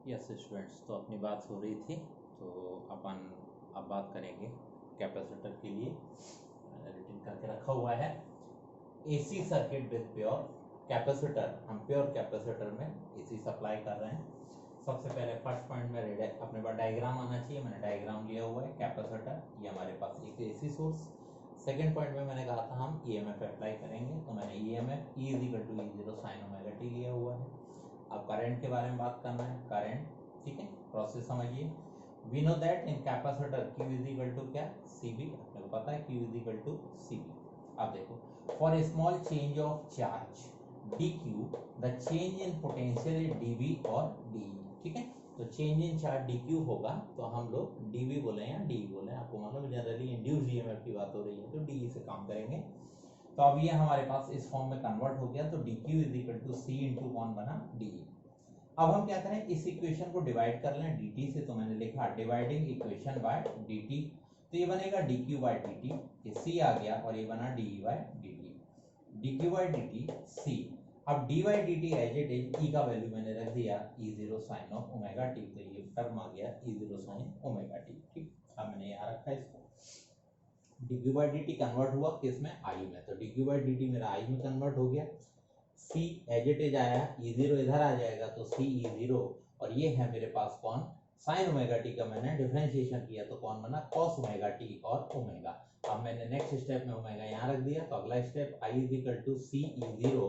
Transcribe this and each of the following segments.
Yes students, तो अपनी बात हो रही थी, तो अपन अब बात करेंगे कैपेसिटर के लिए। मैंने रिटन करके रखा हुआ है AC circuit with pure capacitor. हम प्योर कैपेसिटर में एसी सप्लाई कर रहे हैं। सबसे पहले फर्स्ट पॉइंट में अपने पास डायग्राम आना चाहिए। मैंने डायग्राम लिया हुआ है कैपेसिटर, ये हमारे पास एक एसी सोर्स। सेकेंड पॉइंट में मैंने कहा था हम ईएमएफ अप्लाई करेंगे, तो मैंने EMF E is equal to E zero sine omega T लिया हुआ है। अब करंट के बारे में बात करना है, करंट, ठीक है। प्रोसेस समझिए। We know that in capacitor Q is equal to क्या, CB। आपको पता है Q is equal to CB। अब देखो, for a small change of charge dq the change in potential is dV और dE, ठीक है। तो चेंज इन चार्ज dq होगा, तो हम लोग dV बोले या dE बोले, आपको मतलब जनरली इंड्यूस्ड ईएमएफ की बात हो रही है तो dE से काम करेंगे। तो अब ये हमारे पास इस फॉर्म में कन्वर्ट हो गया, तो dq is equal to c into कौन बना, dE। अब हम क्या करें, इस इक्वेशन को डिवाइड कर लें dt से, तो मैंने लिखा डिवाइडिंग इक्वेशन बाय dt, तो ये बनेगा dq बाय dt, ये c आ गया और ये बना dE by dt, dq by dt c। अब dy dt as it is, e का वैल्यू मैंने रख दिया e0 sin of omega t, तो ये टर्म आ गया e0 sin ओमेगा t, ठीक। अब मैंने यहाँ रखा इसको, dq बाय dt कन्वर्ट हुआ किस में, i में, तो dq बाय dt मेरा i में कन्वर्ट हो गया। c एज इट इज आया, e0 इधर आ जाएगा तो c e0, और ये है मेरे पास कौन, sin ओमेगा t का मैंने डिफरेंशिएशन किया तो कौन बना, cos ओमेगा t और ओमेगा। अब मैंने नेक्स्ट स्टेप में ओमेगा यहाँ रख दिया, तो अगला step i is equal to c e0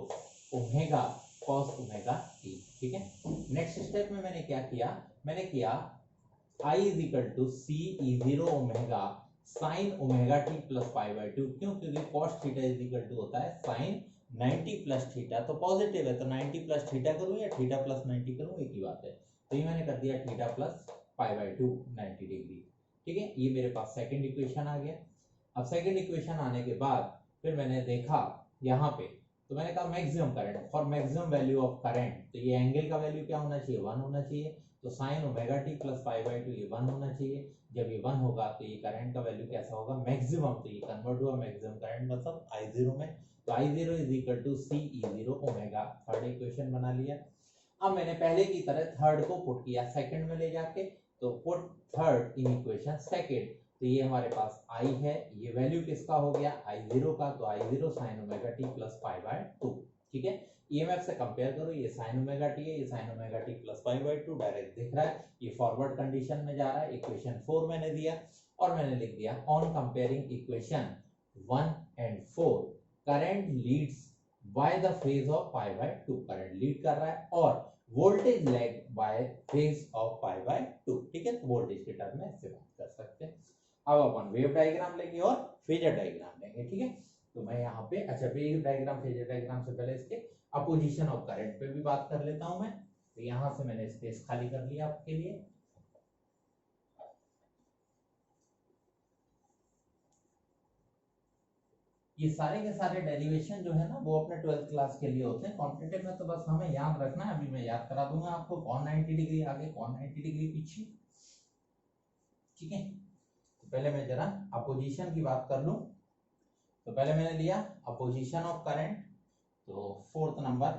omega cos omega t, ठीक है। नेक्स्ट स्टेप में मैंने क्या किया, मैंने किया i is equal to c e0 omega sin omega t plus pi by 2, क्यों, क्योंकि cos theta is equal to होता है sin 90 प्लस थीटा, तो पॉजिटिव है तो 90 प्लस थीटा करूं या थीटा प्लस 90 करूं, एक ही बात है। तो ये मैंने कर दिया theta plus pi by 2 90 degree, ठीक है। ये मेरे पास सेकंड इक्वेशन आ गया। अब सेकंड इक्वेशन आने के बाद फिर मैंने देखा यहाँ पे, तो मैंने कहा maximum current, for maximum value of current, तो ये एंगल का वैल्यू क्या होना चाहिए, 1 होना चाहिए, तो sign omega T plus pi by 2 ये 1 होना चाहिए। जब ये 1 होगा तो ये करंट का वैल्यू कैसा होगा, मैक्सिमम, तो ये कन्वर्ट हुआ मैक्सिमम करंट मतलब I0 में, तो I0 is equal to C E0 omega. Third equation बना लिया। अब मैंने पहले की तरह थर्ड को पुट किया सेकंड में ले जाके, तो put third in equation second, तो ये हमारे पास I है, ये वैल्यू किसका हो गया, I0 का, तो I0 sin omega t plus pi by 2, ठीक है। ईएमएफ से कंपेयर करो, ये sin ओमेगा t है, ये sin omega t plus pi by 2 direct दिख रहा है, ये फॉरवर्ड कंडीशन में जा रहा है। इक्वेशन 4 मैंने दिया और मैंने लिख दिया on comparing equation 1 and 4 current leads by the phase of pi by 2, current lead कर रहा है और voltage lag bye phase of pi by 2, ठीक है। तो वोल्टेज के टर्म में ऐसे बात कर सकते हैं। अब अपन वेव डायग्राम लेंगे और फेजर डायग्राम लेंगे, ठीक है। तो मैं यहाँ पे, अच्छा, वेव डायग्राम फेजर डायग्राम से पहले इसके अपोजिशन ऑफ करंट पे भी बात कर लेता हूं मैं। तो यहां से मैंने स्पेस खाली कर लिया आपके लिए। ये सारे के सारे डेरिवेशन जो है ना वो अपने 12th क्लास के लिए होते हैं, कॉम्पिटेटिव में तो बस हमें याद रखना है। अभी मैं याद करा दूंगा आपको, कौन 90 डिग्री आगे, कौन 90 डिग्री पीछे, ठीक है। तो पहले मैं जरा अपोजिशन की बात कर लूं। तो पहले मैंने लिया अपोजिशन ऑफ करंट, तो fourth number,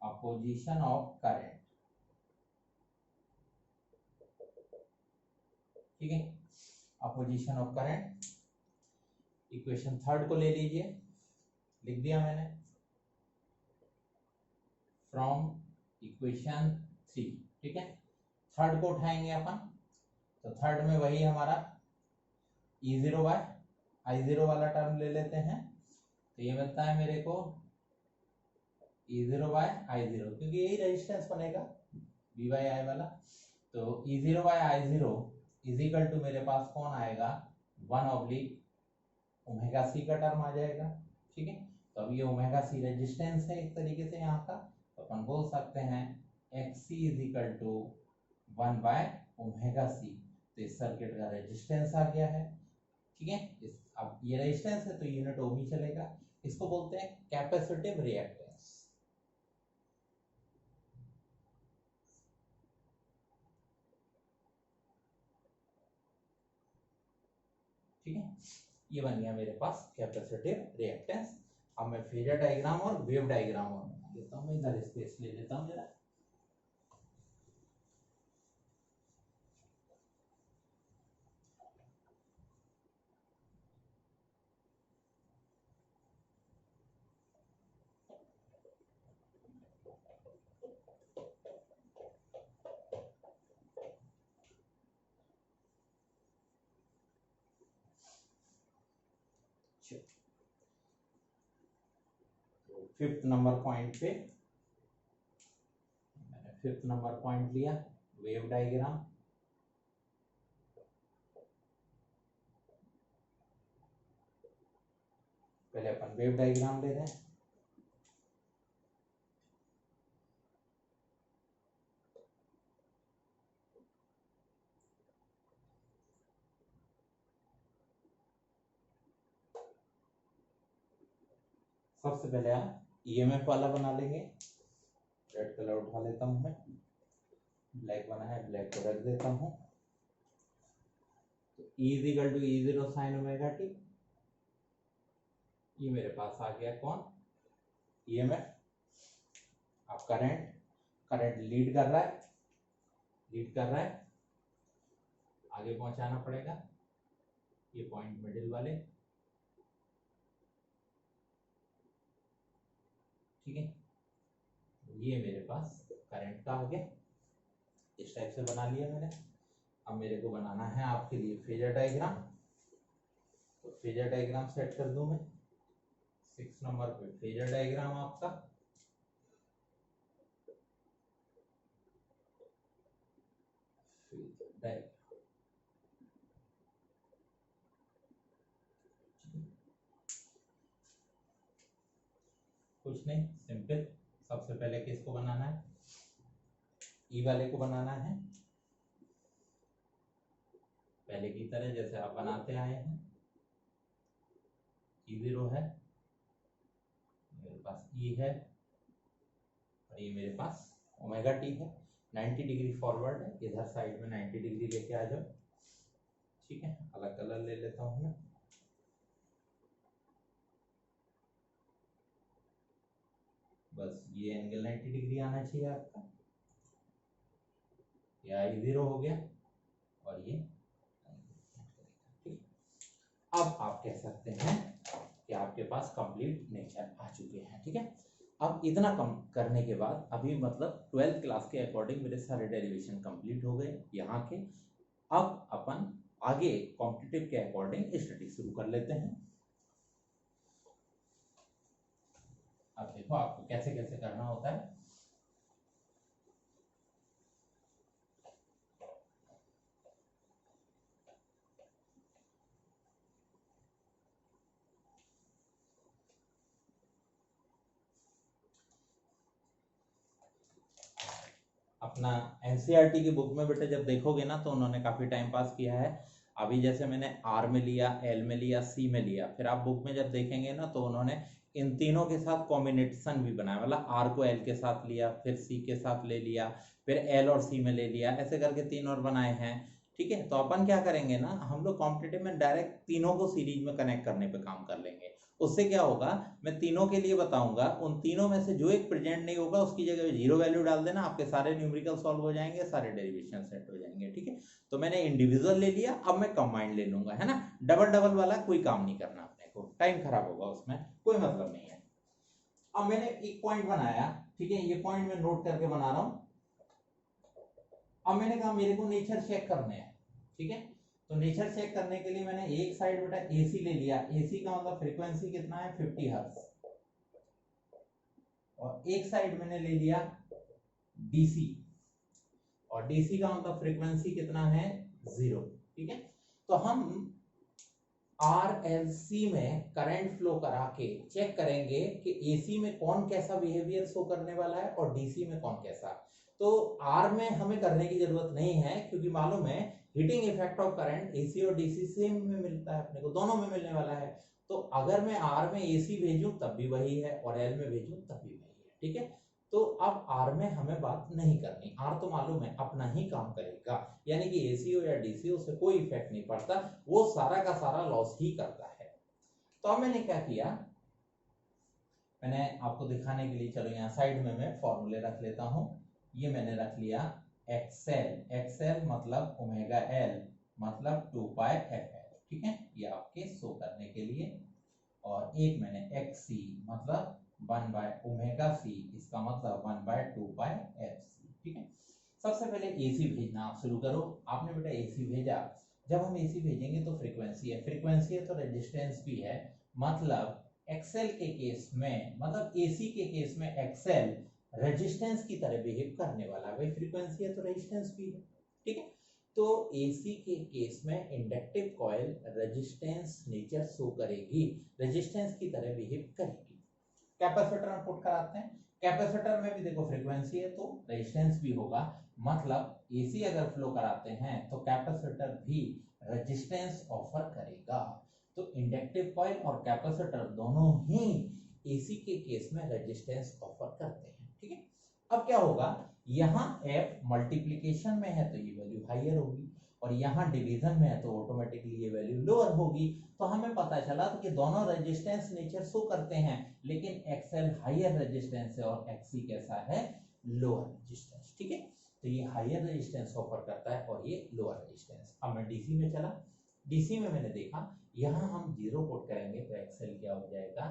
opposition of current, ठीक है। Opposition of current, equation third को ले लीजिए, लिख दिया मैंने, फ्रॉम इक्वेशन 3, ठीक है। थर्ड को उठाएंगे अपन, तो थर्ड में वही हमारा E0 बाय I0 वाला टर्म ले लेते हैं, तो ये मिलता है मेरे को E0 बाय I0, क्योंकि यही रेजिस्टेंस बनेगा V बाय I वाला। तो E0 bye I0 is equal to मेरे पास कौन आएगा, 1 ऑब्लिक ओमेगा सी का टर्म आ जाएगा, ठीक है। तो अब ये ओमेगा सी रेजिस्टेंस है एक तरीके से यहाँ का, तो अपन बोल सकते हैं XC is equal to 1 by omega C, तो इस सर्किट का रेजिस्टेंस आ गया है, ठीक है। अब ये रेजिस्टेंस है तो यूनिट ओम ही चलेगा, इसको बोलते हैं कैपेसिटिव रिएक्टेंस, ठीक है। ये बन गया मेरे पास कैपेसिटिव रिएक्टेंस। अब मैं फेजर डायग्राम और वेव डायग्राम और बना लेता हूँ। मैं इधर स्पेस ले लेता हूँ जरा। फिफ्थ नंबर पॉइंट पे मैंने फिफ्थ नंबर पॉइंट लिया, वेव डायग्राम। पहले अपन वेव डायग्राम ले रहे हैं। सबसे पहले आप ईएमएफ वाला बना लेंगे। रेड कलर उठा लेता हूं मैं, ब्लैक बना है, ब्लैक को रख देता हूं। तो E is equal to E0 sine omega T. ये मेरे पास आ गया कौन, ईएमएफ। अब करंट, करंट लीड कर रहा है, लीड कर रहा है, आगे पहुंचाना पड़ेगा ये पॉइंट मिडिल वाले, ठीक है। ये मेरे पास करंट का हो गया, इस टाइप से बना लिया मैंने। अब मेरे को बनाना है आपके लिए फेजर डायग्राम। तो फेजर डायग्राम सेट कर दूं मैं 6 नंबर पे। फेजर डायग्राम आपका डायग्राम कुछ नहीं, सिंपल। सबसे पहले किसको बनाना है, ई वाले को बनाना है, पहले की तरह जैसे आप बनाते आए हैं। E0 है, मेरे पास ई है, और ये मेरे पास ओमेगा टी है। 90 डिग्री फॉरवर्ड है, इधर साइड में 90 डिग्री लेके आ जाओ, ठीक है। अलग कलर ले लेता हूँ मैं। बस ये एंगल 90 डिग्री आना चाहिए आपका। ये I0 हो गया, और ये ठीक। अब आप कह सकते हैं कि आपके पास कंप्लीट नेचर आ चुके हैं, ठीक है। अब इतना कम करने के बाद अभी मतलब 12th क्लास के अकॉर्डिंग मेरे सारे डेरिवेशन कंप्लीट हो गए यहाँ के। अब अपन आगे कॉम्पिटिटिव के अकॉर्डिंग स्टडी शुरू कर लेते हैं। अब देखो आपको कैसे कैसे करना होता है। अपना एनसीईआरटी की बुक में बेटे जब देखोगे ना तो उन्होंने काफी टाइम पास किया है। अभी जैसे मैंने आर में लिया, एल में लिया, सी में लिया, फिर आप बुक में जब देखेंगे ना तो उन्होंने इन तीनों के साथ कॉम्बिनेशन भी बनाया। मतलब आर को एल के साथ लिया, फिर सी के साथ ले लिया, फिर एल और सी में ले लिया, ऐसे करके तीन और बनाए हैं, ठीक है। तो अपन क्या करेंगे ना, हम लोग कॉम्पिटिटिव में डायरेक्ट तीनों को सीरीज में कनेक्ट करने पे काम कर लेंगे। उससे क्या होगा, मैं तीनों के लिए बताऊंगा, उन तीनों में से जो एक प्रेजेंट नहीं होगा उसकी जगह 0 वैल्यू डाल देना, आपके सारे न्यूमेरिकल सॉल्व हो जाएंगे, सारे डेरिवेशन सेट हो जाएंगे, ठीक है। तो मैंने इंडिविजुअल ले लिया, अब मैं कंबाइंड ले लूंगा, है ना। डबल डबल वाला कोई काम नहीं करना अपने को, टाइम खराब होगा उसमें, कोई मतलब नहीं है। अब मैंने एक पॉइंट बनाया, ठीक है, ये पॉइंट मैं नोट करके बना रहा हूं। अब मैंने कहा मेरे को नेचर चेक करने हैं, ठीक है। तो नेचर चेक करने के लिए मैंने एक साइड बेटा एसी ले लिया। एसी का मतलब फ्रीक्वेंसी कितना है, 50 हर्ट्ज। और एक साइड मैंने ले लिया डीसी, और डीसी का मतलब फ्रीक्वेंसी कितना है, 0, ठीक है। तो हम आरएलसी में करंट फ्लो करा के चेक करेंगे कि एसी में कौन कैसा बिहेवियर शो करने वाला है और डीसी में कौन कैसा। तो आर में हमें करने की जरूरत नहीं है, क्योंकि मालूम है heating effect of current AC और डीसी सेम में मिलता है, अपने को दोनों में मिलने वाला है। तो अगर मैं आर में एसी भेजूं तब भी वही है, और एल में भेजूं तब भी वही है, ठीक है। तो अब आर में हमें बात नहीं करनी, आर तो मालूम है अपना ही काम करेगा, यानी कि एसी हो या डीसी हो उससे कोई इफेक्ट नहीं पड़ता, वो सारा का सारा लॉस ही करता है। तो अब मैंने क्या किया, मैंने आपको दिखाने के लिए, चलो यहाँ साइड में मैं फॉर्मूले रख लेता हूँ। ये मैंने रख लिया एक्सएल, एक्सएल मतलब ओमेगा एल मतलब 2 पाई एफ एल, ठीक है, ये आपके शो करने के लिए। और एक मैंने एक्स सी मतलब 1 बाय ओमेगा सी, इसका मतलब 1 बाय 2 पाई एफ सी, ठीक है। सबसे पहले एसी भेजना आप शुरू करो। आपने बेटा एसी भेजा, जब हम एसी भेजेंगे तो फ्रीक्वेंसी है, फ्रीक्वेंसी है तो रेजिस्टेंस भी है, मतलब एक्सएल के केस में, मतलब एसी के केस में एक्सएल रेजिस्टेंस की तरह बिहेव करने वाला है, भाई फ्रीक्वेंसी है तो रेजिस्टेंस भी है, ठीक है। तो एसी के केस में inductive coil resistance nature show करेगी, रेजिस्टेंस की तरह बिहेव करेगी। कैपेसिटर हम पुट कराते हैं, कैपेसिटर में भी देखो फ्रीक्वेंसी है तो रेजिस्टेंस भी होगा, मतलब एसी अगर फ्लो कराते हैं तो कैपेसिटर भी रेजिस्टेंस ऑफर करेगा। तो इंडक्टिव कॉइल और कैपेसिटर दोनों ही एसी के केस में रेजिस्टेंस ऑफर करते हैं, ठीक है। अब क्या होगा, यहाँ एफ मल्टीप्लीकेशन में है तो ये वैल्यू हायर होगी, और यहाँ डिवीजन में है तो ऑटोमेटिकली ये वैल्यू लोअर होगी। तो हमें पता चला तो कि दोनों रेजिस्टेंस नेचर शो करते हैं, लेकिन एक्सएल हायर रेजिस्टेंस है और एक्सी कैसा है, लोअर रेजिस्टेंस, ठीक है। तो ये हायर रेजिस्टेंस ऑफर करता है और ये लोअर रेजिस्टेंस। अब मैं डीसी में चला, डीसी में मैंने देखा यहाँ हम 0 पुट करेंगे तो एक्सएल क्या हो जाएगा,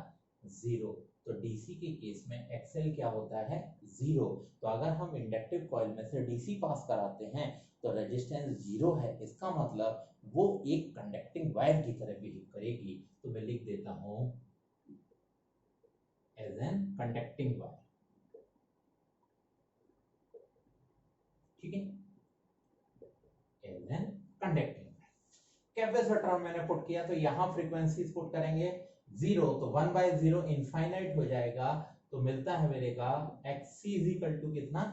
0। तो डीसी के केस में एक्सएल क्या होता है, 0। तो अगर हम इंडक्टिव कॉइल में से डीसी पास कराते हैं तो रेजिस्टेंस 0 है, इसका मतलब वो एक कंडक्टिंग वायर की तरह बिहेव करेगी। तो मैं लिख देता हूं एज एन कंडक्टिंग वायर, ठीक है, एज एन कंडक्टिंग। कैपेसिटर मैंने पुट किया तो यहां फ्रीक्वेंसीज पुट करेंगे 0, तो 1 बाय 0 इनफाइनाइट हो जाएगा, तो मिलता है मेरे का XC इज इक्वल टू कितना,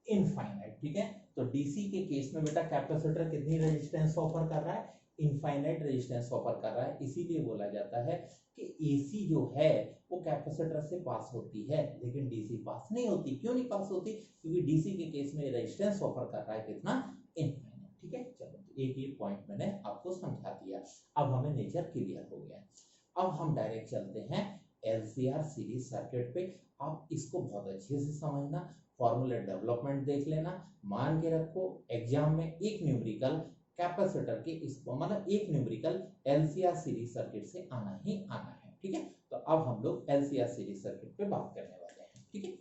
इनफाइनाइट, ठीक है। तो डीसी के केस में बेटा कैपेसिटर कितनी रेजिस्टेंस ऑफर कर रहा है, इनफाइनाइट रेजिस्टेंस ऑफर कर रहा है, इसीलिए बोला जाता है कि एसी जो है वो कैपेसिटर से पास होती है लेकिन डीसी पास नहीं होती। क्यों नहीं पास होती, क्योंकि डीसी के केस में रेजिस्टेंस ऑफर कर रहा है कितना, इनफाइनाइट, ठीक है। चलो एक ही पॉइंट मैंने आपको समझा दिया, अब हमें नेचर क्लियर हो गया। अब हम डायरेक्ट चलते हैं एलसीआर सीरीज सर्किट पे। आप इसको बहुत अच्छे से समझना, फॉर्मूला डेवलपमेंट देख लेना, मान के रखो एग्जाम में एक न्यूमेरिकल कैपेसिटर के इसको, मतलब एक न्यूमेरिकल एलसीआर सीरीज सर्किट से आना ही आना है, ठीक है। तो अब हम लोग एलसीआर सीरीज सर्किट पे बात करने वाले हैं, ठीक है।